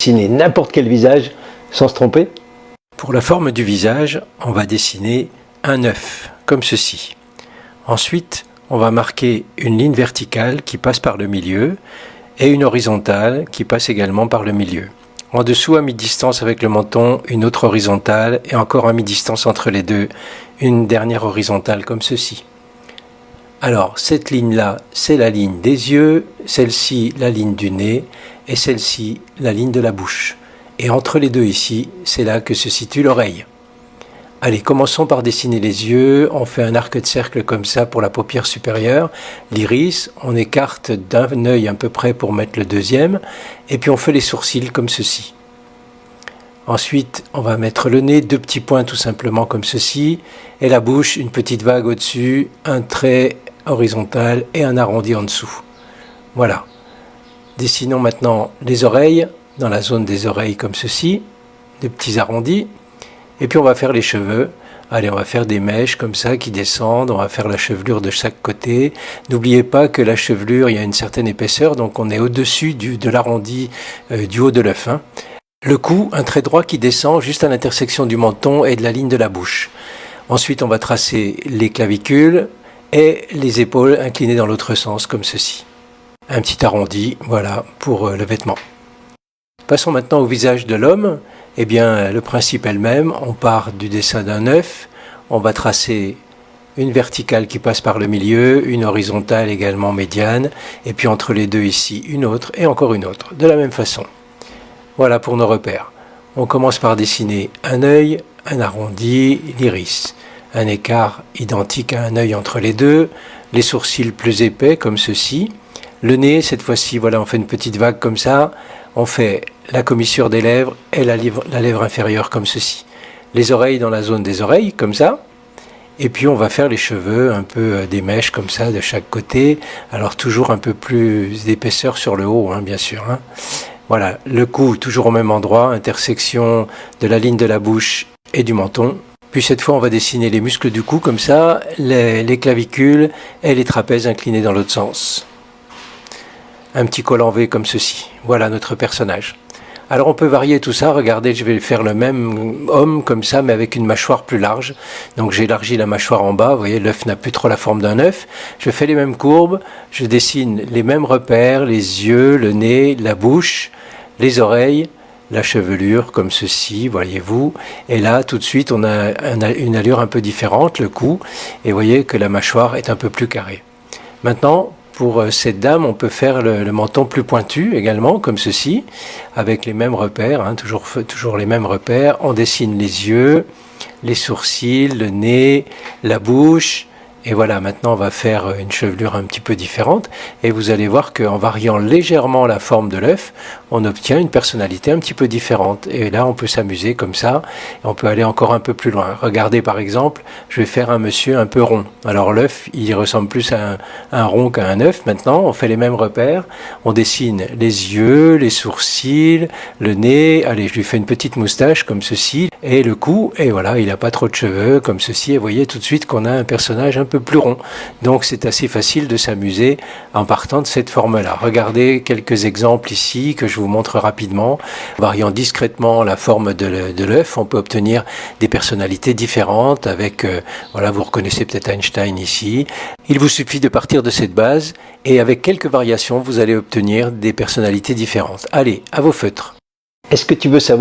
Dessiner n'importe quel visage sans se tromper. Pour la forme du visage, on va dessiner un œuf, comme ceci. Ensuite, on va marquer une ligne verticale qui passe par le milieu et une horizontale qui passe également par le milieu. En dessous, à mi-distance avec le menton, une autre horizontale et encore à mi-distance entre les deux, une dernière horizontale comme ceci. Alors, cette ligne-là, c'est la ligne des yeux, celle-ci, la ligne du nez, et celle-ci, la ligne de la bouche. Et entre les deux ici, c'est là que se situe l'oreille. Allez, commençons par dessiner les yeux. On fait un arc de cercle comme ça pour la paupière supérieure. L'iris, on écarte d'un œil à peu près pour mettre le deuxième. Et puis on fait les sourcils comme ceci. Ensuite, on va mettre le nez, deux petits points tout simplement comme ceci. Et la bouche, une petite vague au-dessus, un trait horizontal et un arrondi en dessous. Voilà. Dessinons maintenant les oreilles, dans la zone des oreilles comme ceci, des petits arrondis. Et puis on va faire les cheveux. Allez, on va faire des mèches comme ça qui descendent, on va faire la chevelure de chaque côté. N'oubliez pas que la chevelure, il y a une certaine épaisseur, donc on est au-dessus de l'arrondi du haut de l'œuf. Le cou, un trait droit qui descend juste à l'intersection du menton et de la ligne de la bouche. Ensuite, on va tracer les clavicules et les épaules inclinées dans l'autre sens, comme ceci. Un petit arrondi, voilà, pour le vêtement. Passons maintenant au visage de l'homme. Eh bien, le principe est le même. On part du dessin d'un œuf. On va tracer une verticale qui passe par le milieu, une horizontale également médiane, et puis entre les deux ici, une autre et encore une autre, de la même façon. Voilà pour nos repères. On commence par dessiner un œil, un arrondi, l'iris. Un écart identique à un œil entre les deux, les sourcils plus épais comme ceci. Le nez, cette fois-ci, voilà, on fait une petite vague comme ça. On fait la commissure des lèvres et la lèvre inférieure comme ceci. Les oreilles dans la zone des oreilles, comme ça. Et puis on va faire les cheveux, un peu des mèches comme ça de chaque côté. Alors toujours un peu plus d'épaisseur sur le haut, bien sûr. Voilà, le cou toujours au même endroit, intersection de la ligne de la bouche et du menton. Puis cette fois, on va dessiner les muscles du cou comme ça, les clavicules et les trapèzes inclinés dans l'autre sens. Un petit col en V comme ceci. Voilà notre personnage. Alors on peut varier tout ça. Regardez, je vais faire le même homme comme ça, mais avec une mâchoire plus large. Donc j'élargis la mâchoire en bas. Vous voyez, l'œuf n'a plus trop la forme d'un œuf. Je fais les mêmes courbes. Je dessine les mêmes repères, les yeux, le nez, la bouche, les oreilles, la chevelure comme ceci, voyez-vous. Et là, tout de suite, on a une allure un peu différente, le cou. Et vous voyez que la mâchoire est un peu plus carrée. Maintenant, pour cette dame, on peut faire le menton plus pointu également, comme ceci, avec les mêmes repères, toujours les mêmes repères. On dessine les yeux, les sourcils, le nez, la bouche. Et voilà, maintenant on va faire une chevelure un petit peu différente et vous allez voir qu'en variant légèrement la forme de l'œuf, on obtient une personnalité un petit peu différente. Et là, on peut s'amuser comme ça et on peut aller encore un peu plus loin. Regardez par exemple, je vais faire un monsieur un peu rond. Alors l'œuf, il ressemble plus à un rond qu'à un œuf. Maintenant, on fait les mêmes repères. On dessine les yeux, les sourcils, le nez. Allez, je lui fais une petite moustache comme ceci et le cou. Et voilà, il n'a pas trop de cheveux comme ceci. Et vous voyez tout de suite qu'on a un personnage un peu plus rond. Donc c'est assez facile de s'amuser en partant de cette forme-là. Regardez quelques exemples ici que je vous montre rapidement. Variant discrètement la forme de l'œuf, on peut obtenir des personnalités différentes avec, voilà, vous reconnaissez peut-être Einstein ici. Il vous suffit de partir de cette base et avec quelques variations, vous allez obtenir des personnalités différentes. Allez, à vos feutres. Est-ce que tu veux savoir